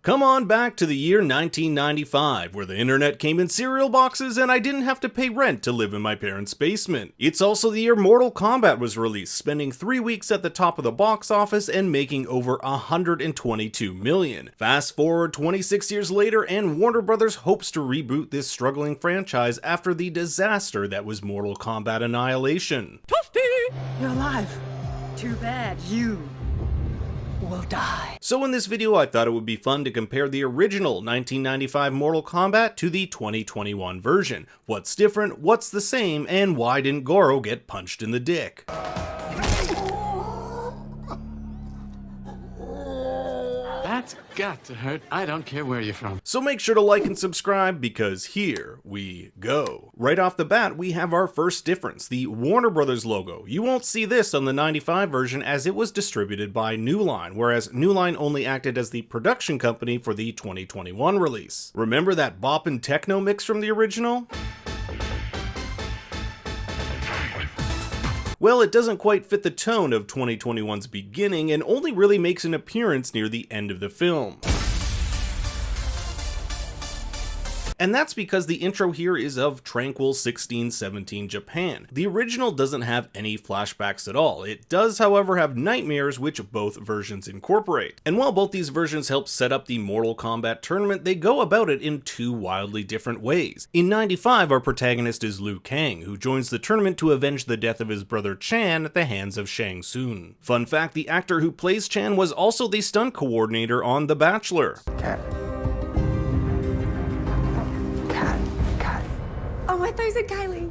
Come on back to the year 1995, where the internet came in cereal boxes and I didn't have to pay rent to live in my parents' basement. It's also the year Mortal Kombat was released, spending 3 weeks at the top of the box office and making over $122 million. Fast forward 26 years later, and Warner Brothers hopes to reboot this struggling franchise after the disaster that was Mortal Kombat Annihilation. Toasty! You're alive. Too bad you will die. So in this video, I thought it would be fun to compare the original 1995 Mortal Kombat to the 2021 version. What's different, what's the same, and why didn't Goro get punched in the dick? That's got to hurt. I don't care where you're from. So make sure to like and subscribe, because here we go. Right off the bat, we have our first difference, the Warner Brothers logo. You won't see this on the 95 version as it was distributed by New Line, whereas New Line only acted as the production company for the 2021 release. Remember that bop and techno mix from the original? Well, it doesn't quite fit the tone of 2021's beginning and only really makes an appearance near the end of the film. And that's because the intro here is of tranquil 1617 Japan. The original doesn't have any flashbacks at all. It does, however, have nightmares, which both versions incorporate. And while both these versions help set up the Mortal Kombat tournament, they go about it in two wildly different ways. In 95, our protagonist is Liu Kang, who joins the tournament to avenge the death of his brother Chan at the hands of Shang Tsung. Fun fact, the actor who plays Chan was also the stunt coordinator on The Bachelor. Oh, I thought you said Kylie.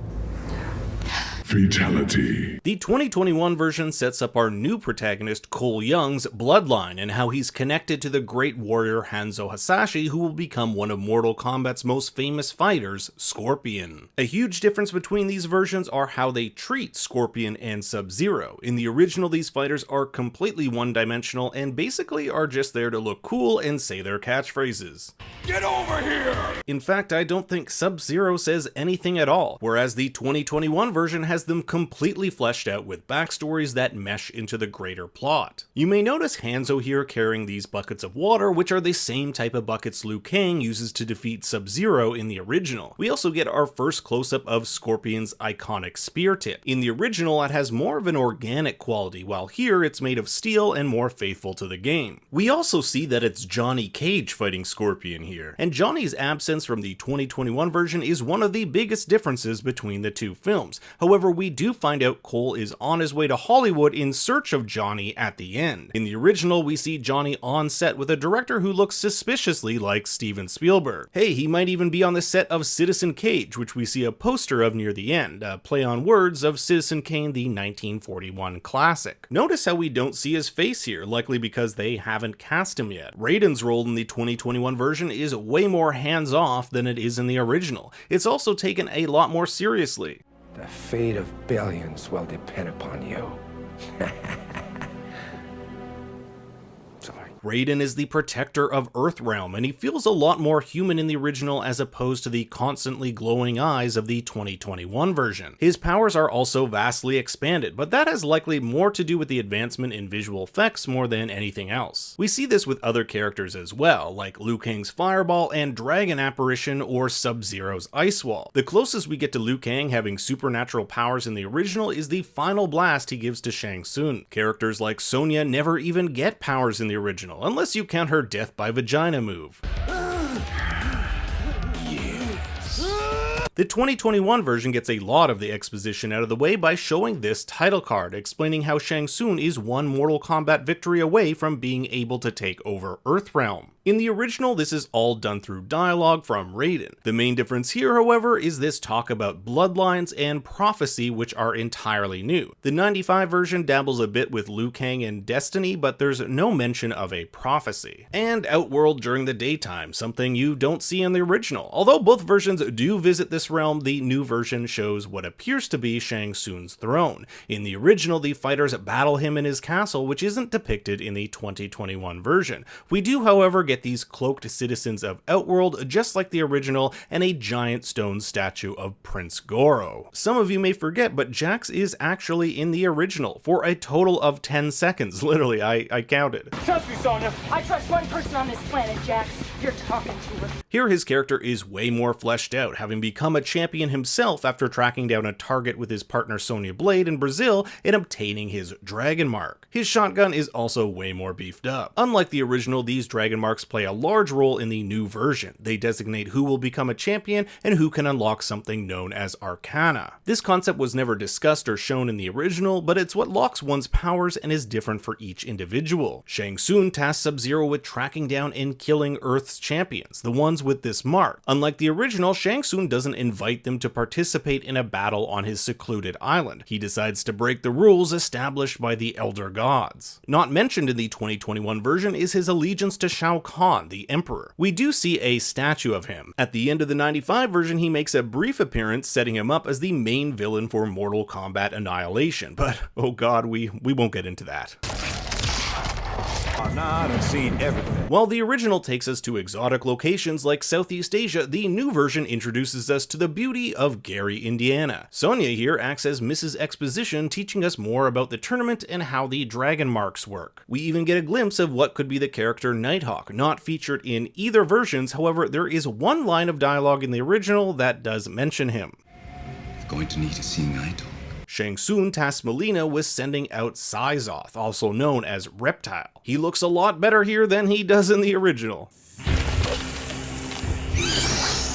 Fatality. The 2021 version sets up our new protagonist Cole Young's bloodline and how he's connected to the great warrior Hanzo Hasashi, who will become one of Mortal Kombat's most famous fighters, Scorpion. A huge difference between these versions are how they treat Scorpion and Sub-Zero. In the original, these fighters are completely one-dimensional and basically are just there to look cool and say their catchphrases. Get over here! In fact, I don't think Sub-Zero says anything at all, whereas the 2021 version has them completely fleshed out with backstories that mesh into the greater plot. You may notice Hanzo here carrying these buckets of water, which are the same type of buckets Liu Kang uses to defeat Sub-Zero in the original. We also get our first close-up of Scorpion's iconic spear tip. In the original, it has more of an organic quality, while here it's made of steel and more faithful to the game. We also see that it's Johnny Cage fighting Scorpion here, and Johnny's absence from the 2021 version is one of the biggest differences between the two films. However, we do find out Cole is on his way to Hollywood in search of Johnny at the end. In the original, we see Johnny on set with a director who looks suspiciously like Steven Spielberg. Hey, he might even be on the set of Citizen Cage, which we see a poster of near the end, a play on words of Citizen Kane, the 1941 classic. Notice how we don't see his face here, likely because they haven't cast him yet. Raiden's role in the 2021 version is way more hands-off than it is in the original. It's also taken a lot more seriously. The fate of billions will depend upon you. Sorry. Raiden is the protector of Earthrealm, and he feels a lot more human in the original as opposed to the constantly glowing eyes of the 2021 version. His powers are also vastly expanded, but that has likely more to do with the advancement in visual effects more than anything else. We see this with other characters as well, like Liu Kang's Fireball and Dragon Apparition or Sub-Zero's Ice Wall. The closest we get to Liu Kang having supernatural powers in the original is the final blast he gives to Shang Tsung. Characters like Sonya never even get powers in the original, unless you count her death by vagina move. The 2021 version gets a lot of the exposition out of the way by showing this title card, explaining how Shang Tsung is one Mortal Kombat victory away from being able to take over Earthrealm. In the original, this is all done through dialogue from Raiden. The main difference here, however, is this talk about bloodlines and prophecy, which are entirely new. The 95 version dabbles a bit with Liu Kang and destiny, but there's no mention of a prophecy. And Outworld during the daytime, something you don't see in the original. Although both versions do visit this realm, the new version shows what appears to be Shang Tsung's throne. In the original, the fighters battle him in his castle, which isn't depicted in the 2021 version. We do, however, get these cloaked citizens of Outworld, just like the original, and a giant stone statue of Prince Goro. Some of you may forget, but Jax is actually in the original for a total of 10 seconds. Literally, I counted. Trust me, Sonya. I trust one person on this planet, Jax. You're talking to her. Here his character is way more fleshed out, having become a champion himself after tracking down a target with his partner Sonya Blade in Brazil and obtaining his dragon mark. His shotgun is also way more beefed up. Unlike the original, these dragon marks play a large role in the new version. They designate who will become a champion and who can unlock something known as Arcana. This concept was never discussed or shown in the original, but it's what locks one's powers and is different for each individual. Shang Tsung tasks Sub-Zero with tracking down and killing Earth's champions, the ones with this mark. Unlike the original, Shang Tsung doesn't invite them to participate in a battle on his secluded island. He decides to break the rules established by the Elder Gods. Not mentioned in the 2021 version is his allegiance to Shao Kahn, the Emperor. We do see a statue of him. At the end of the 95 version, he makes a brief appearance, setting him up as the main villain for Mortal Kombat Annihilation, but oh god, we won't get into that. I've seen everything. While the original takes us to exotic locations like Southeast Asia, the new version introduces us to the beauty of Gary, Indiana. Sonya here acts as Mrs. Exposition, teaching us more about the tournament and how the dragon marks work. We even get a glimpse of what could be the character Nighthawk, not featured in either versions. However, there is one line of dialogue in the original that does mention him. You're going to need a seeing eye dog. Shang Tsung tasks Mileena with sending out Sizoth, also known as Reptile. He looks a lot better here than he does in the original.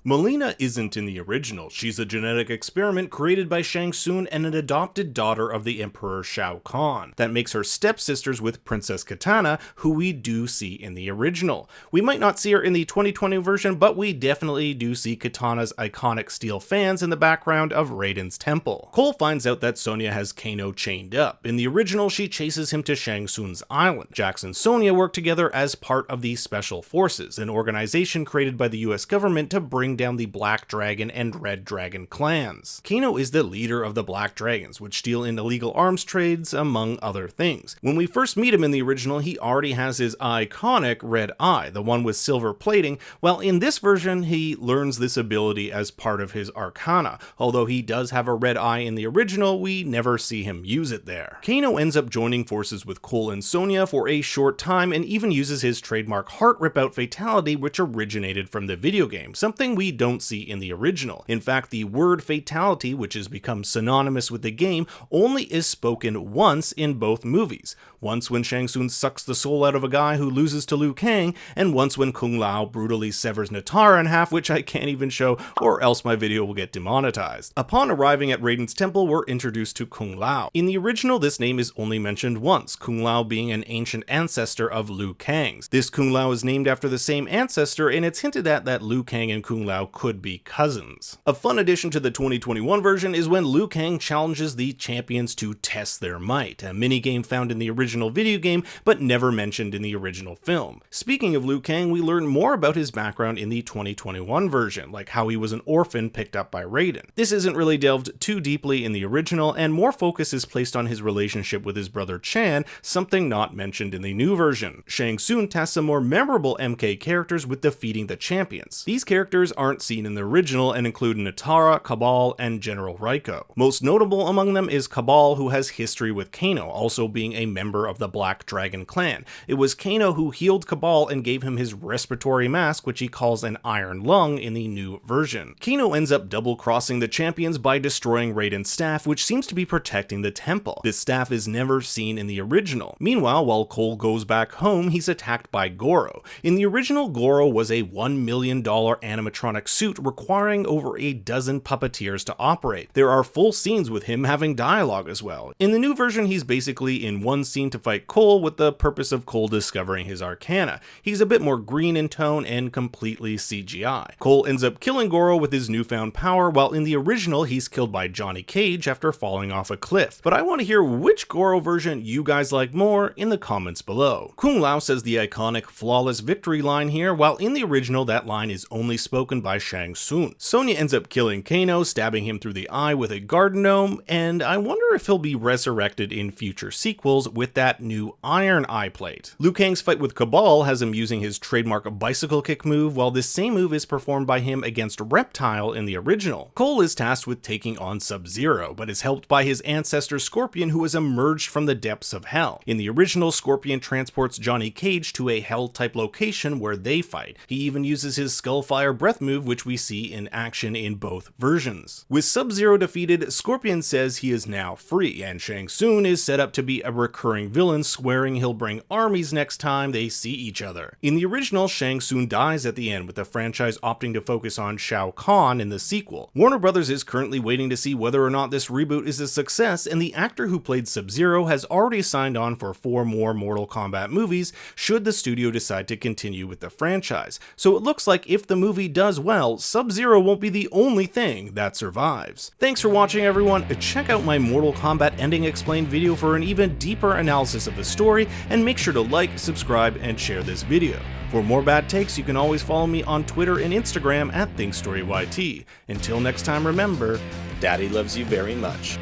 Mileena isn't in the original. She's a genetic experiment created by Shang Tsung and an adopted daughter of the Emperor Shao Kahn. That makes her stepsisters with Princess Kitana, who we do see in the original. We might not see her in the 2020 version, but we definitely do see Kitana's iconic steel fans in the background of Raiden's temple. Cole finds out that Sonya has Kano chained up. In the original, she chases him to Shang Tsung's island. Jax and Sonya work together as part of the Special Forces, an organization created by the US government to bring down the Black Dragon and Red Dragon clans. Kano is the leader of the Black Dragons, which deal in illegal arms trades, among other things. When we first meet him in the original, he already has his iconic red eye, the one with silver plating, while in this version, he learns this ability as part of his Arcana. Although he does have a red eye in the original, we never see him use it there. Kano ends up joining forces with Cole and Sonya for a short time and even uses his trademark heart rip-out fatality, which originated from the video game, something we don't see in the original. In fact, the word fatality, which has become synonymous with the game, only is spoken once in both movies. Once when Shang Tsung sucks the soul out of a guy who loses to Liu Kang, and once when Kung Lao brutally severs Natara in half, which I can't even show, or else my video will get demonetized. Upon arriving at Raiden's temple, we're introduced to Kung Lao. In the original, this name is only mentioned once, Kung Lao being an ancient ancestor of Liu Kang's. This Kung Lao is named after the same ancestor, and it's hinted at that Liu Kang and Kung Lao could be cousins. A fun addition to the 2021 version is when Liu Kang challenges the champions to test their might, a minigame found in the original video game but never mentioned in the original film. Speaking of Liu Kang, we learn more about his background in the 2021 version, like how he was an orphan picked up by Raiden. This isn't really delved too deeply in the original, and more focus is placed on his relationship with his brother Chan, something not mentioned in the new version. Shang Tsung tasks some more memorable MK characters with defeating the champions. These characters aren't seen in the original and include Natara, Kabal, and General Raiko. Most notable among them is Kabal, who has history with Kano, also being a member of the Black Dragon clan. It was Kano who healed Kabal and gave him his respiratory mask, which he calls an Iron Lung in the new version. Kano ends up double-crossing the champions by destroying Raiden's staff, which seems to be protecting the temple. This staff is never seen in the original. Meanwhile, while Cole goes back home, he's attacked by Goro. In the original, Goro was a $1 million animatronic suit requiring over a dozen puppeteers to operate. There are full scenes with him having dialogue as well. In the new version, he's basically in one scene to fight Cole with the purpose of Cole discovering his Arcana. He's a bit more green in tone and completely CGI. Cole ends up killing Goro with his newfound power, while in the original he's killed by Johnny Cage after falling off a cliff. But I want to hear which Goro version you guys like more in the comments below. Kung Lao says the iconic flawless victory line here, while in the original that line is only spoken spoken by Shang Tsung. Sonya ends up killing Kano, stabbing him through the eye with a garden gnome, and I wonder if he'll be resurrected in future sequels with that new iron eye plate. Liu Kang's fight with Cabal has him using his trademark bicycle kick move, while this same move is performed by him against Reptile in the original. Cole is tasked with taking on Sub-Zero, but is helped by his ancestor Scorpion, who has emerged from the depths of hell. In the original, Scorpion transports Johnny Cage to a hell-type location where they fight. He even uses his Skullfire breath move, which we see in action in both versions. With Sub-Zero defeated, Scorpion says he is now free, and Shang Tsung is set up to be a recurring villain, swearing he'll bring armies next time they see each other. In the original, Shang Tsung dies at the end, with the franchise opting to focus on Shao Kahn in the sequel. Warner Brothers is currently waiting to see whether or not this reboot is a success, and the actor who played Sub-Zero has already signed on for 4 more Mortal Kombat movies should the studio decide to continue with the franchise. So it looks like if the movie does well, Sub-Zero won't be the only thing that survives. Thanks for watching, everyone. Check out my Mortal Kombat Ending Explained video for an even deeper analysis of the story, and make sure to like, subscribe, and share this video. For more bad takes, you can always follow me on Twitter and Instagram at ThinkStoryYT. Until next time, remember, Daddy loves you very much.